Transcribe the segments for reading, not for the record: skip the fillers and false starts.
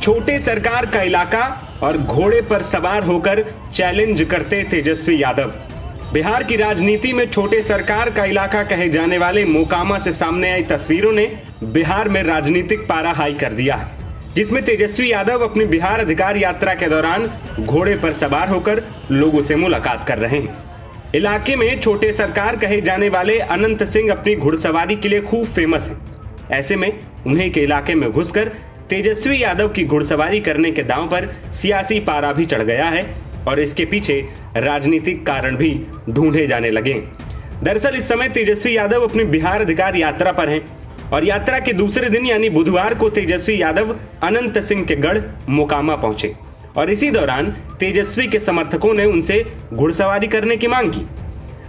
छोटे सरकार का इलाका और घोड़े पर सवार होकर चैलेंज करते तेजस्वी यादव। बिहार की राजनीति में छोटे सरकार का इलाका कहे जाने वाले मोकामा से सामने आई तस्वीरों ने बिहार में राजनीतिक पारा हाई कर दिया है, जिसमें तेजस्वी यादव अपनी बिहार अधिकार यात्रा के दौरान घोड़े पर सवार होकर लोगों से मुलाकात कर रहे हैं। इलाके में छोटे सरकार कहे जाने वाले अनंत सिंह अपनी घुड़सवारी के लिए खूब फेमस है। ऐसे में उन्हीं के इलाके में घुसकर तेजस्वी यादव की घुड़सवारी करने के दांव पर सियासी पारा भी चढ़ गया है और इसके पीछे राजनीतिक कारण भी ढूंढे जाने लगे। दरअसल इस समय तेजस्वी यादव अपनी बिहार अधिकार यात्रा पर हैं और यात्रा के दूसरे दिन यानी बुधवार को तेजस्वी यादव अनंत सिंह के गढ़ मोकामा पहुंचे और इसी दौरान तेजस्वी के समर्थकों ने उनसे घुड़सवारी करने की मांग की।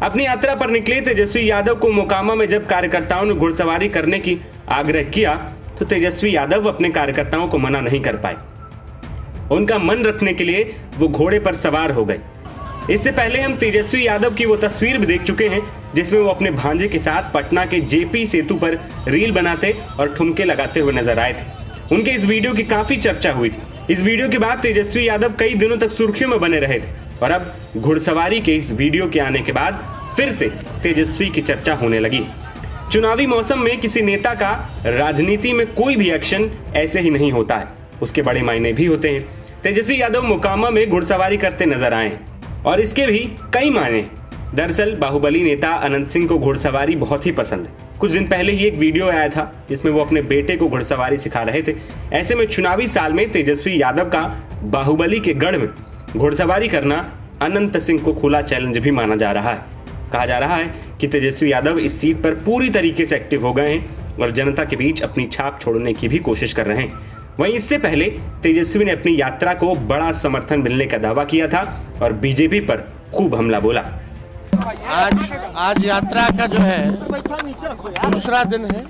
अपनी यात्रा पर निकले तेजस्वी यादव को मोकामा में जब कार्यकर्ताओं ने घुड़सवारी करने की आग्रह किया तो तेजस्वी यादव अपने कार्यकर्ताओं को मना नहीं कर पाए। उनका मन रखने के लिए वो घोड़े पर सवार हो गए। इससे पहले हम तेजस्वी यादव की वो तस्वीर भी देख चुके हैं जिसमें वो अपने भांजे के साथ पटना के जेपी सेतु पर रील बनाते और ठुमके लगाते हुए नजर आए थे। उनके इस वीडियो की काफी चर्चा हुई थी। इस वीडियो के बाद तेजस्वी यादव कई दिनों तक सुर्खियों में बने रहे थे और अब घुड़सवारी के इस वीडियो के आने के बाद फिर से तेजस्वी की चर्चा होने लगी। चुनावी मौसम में किसी नेता का राजनीति में कोई भी एक्शन ऐसे ही नहीं होता है, उसके बड़े मायने भी होते हैं। तेजस्वी यादव मोकामा में घुड़सवारी करते नजर आए और इसके भी कई मायने। दरअसल बाहुबली नेता अनंत सिंह को घुड़सवारी बहुत ही पसंद है। कुछ दिन पहले ही एक वीडियो आया था जिसमें वो अपने बेटे को घुड़सवारी सिखा रहे थे। ऐसे में चुनावी साल में तेजस्वी यादव का बाहुबली के गढ़ में घुड़सवारी करना अनंत सिंह को खुला चैलेंज भी माना जा रहा है। कहा जा रहा है कि तेजस्वी यादव इस सीट पर पूरी तरीके से एक्टिव हो गए हैं और जनता के बीच अपनी छाप छोड़ने की भी कोशिश कर रहे हैं। वहीं इससे पहले तेजस्वी ने अपनी यात्रा को बड़ा समर्थन मिलने का दावा किया था और बीजेपी पर खूब हमला बोला। आज यात्रा का जो है दूसरा दिन है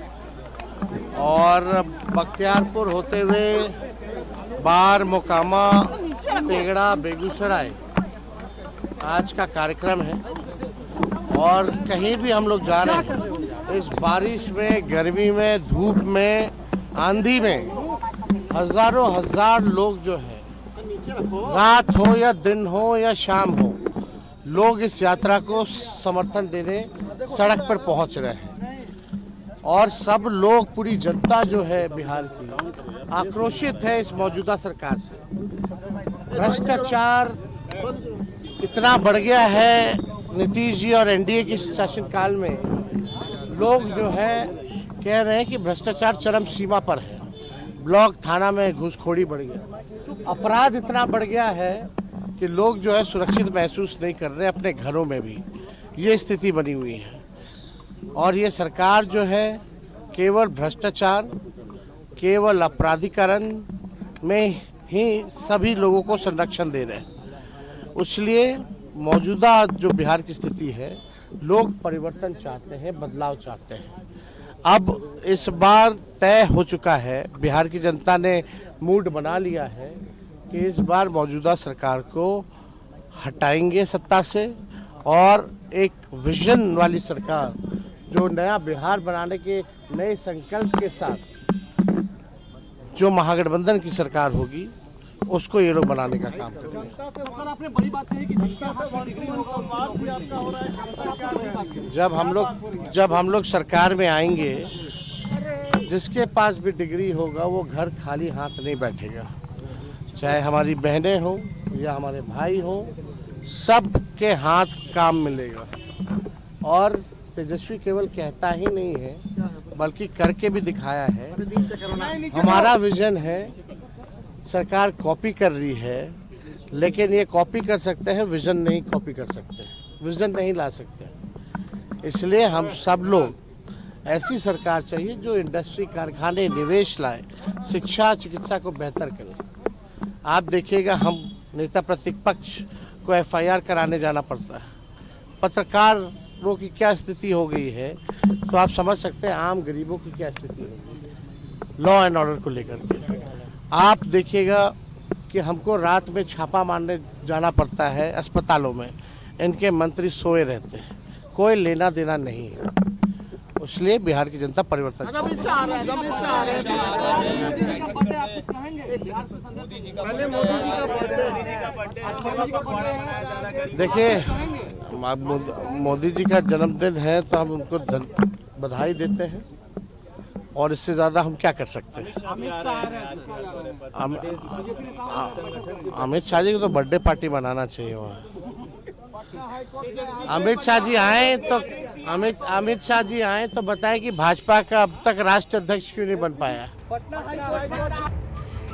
और बख्तियारपुर होते हुए बार, मोकामा, तेगड़ा, बेगूसराय आज का कार्यक्रम है और कहीं भी हम लोग जा रहे हैं इस बारिश में, गर्मी में, धूप में, आंधी में हजारों हजार लोग जो है रात हो या दिन हो या शाम हो, लोग इस यात्रा को समर्थन देने सड़क पर पहुंच रहे हैं और सब लोग, पूरी जनता जो है बिहार की आक्रोशित है इस मौजूदा सरकार से। भ्रष्टाचार इतना बढ़ गया है नीतीश जी और एनडीए के शासनकाल में, लोग जो है कह रहे हैं कि भ्रष्टाचार चरम सीमा पर है। ब्लॉक थाना में घूसखोरी बढ़ गया, अपराध इतना बढ़ गया है कि लोग जो है सुरक्षित महसूस नहीं कर रहे अपने घरों में भी। ये स्थिति बनी हुई है और ये सरकार जो है केवल भ्रष्टाचार, केवल अपराधीकरण में ही सभी लोगों को संरक्षण दे रहे हैं। इसलिए मौजूदा जो बिहार की स्थिति है, लोग परिवर्तन चाहते हैं, बदलाव चाहते हैं। अब इस बार तय हो चुका है, बिहार की जनता ने मूड बना लिया है कि इस बार मौजूदा सरकार को हटाएंगे सत्ता से और एक विजन वाली सरकार, जो नया बिहार बनाने के नए संकल्प के साथ जो महागठबंधन की सरकार होगी, उसको ये लोग बनाने का काम करेंगे। आपने बड़ी बात कही कि जब हम लोग सरकार में आएंगे, जिसके पास भी डिग्री होगा वो घर खाली हाथ नहीं बैठेगा। चाहे हमारी बहनें हों या हमारे भाई हों, सबके हाथ काम मिलेगा। और तेजस्वी केवल कहता ही नहीं है बल्कि करके भी दिखाया है। हमारा विजन है, सरकार कॉपी कर रही है लेकिन ये कॉपी कर सकते हैं, विजन नहीं कॉपी कर सकते, विजन नहीं ला सकते। इसलिए हम सब लोग, ऐसी सरकार चाहिए जो इंडस्ट्री, कारखाने, निवेश लाए, शिक्षा, चिकित्सा को बेहतर करे। आप देखिएगा, हम नेता प्रतिपक्ष को एफआईआर कराने जाना पड़ता है। पत्रकारों की क्या स्थिति हो गई है तो आप समझ सकते हैं आम गरीबों की क्या स्थिति होगी लॉ एंड ऑर्डर को लेकर के। आप देखिएगा कि हमको रात में छापा मारने जाना पड़ता है अस्पतालों में, इनके मंत्री सोए रहते हैं, कोई लेना देना नहीं है। इसलिए बिहार की जनता परिवर्तन चाहती है। देखिए, मोदी जी का जन्मदिन है तो हम उनको बधाई देते हैं और इससे ज़्यादा हम क्या कर सकते हैं। अमित शाह जी को तो बर्थडे पार्टी मनाना चाहिए वहाँ। अमित शाह जी आए तो बताएं कि भाजपा का अब तक राष्ट्रीय अध्यक्ष क्यों नहीं बन पाया।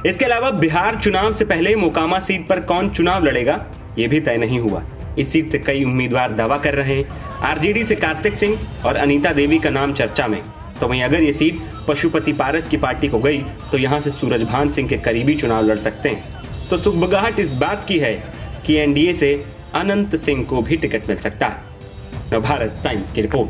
इसके अलावा बिहार चुनाव से पहले मोकामा सीट पर कौन चुनाव लड़ेगा ये भी तय नहीं हुआ। इस सीट से कई उम्मीदवार दावा कर रहे हैं। आरजेडी से कार्तिक सिंह और अनीता देवी का नाम चर्चा में। तो वहीं अगर ये सीट पशुपति पारस की पार्टी को गई तो यहां से सूरजभान सिंह के करीबी चुनाव लड़ सकते हैं। तो सुगबुगाहट इस बात की है कि एनडीए से अनंत सिंह को भी टिकट मिल सकता है। नवभारत टाइम्स की रिपोर्ट।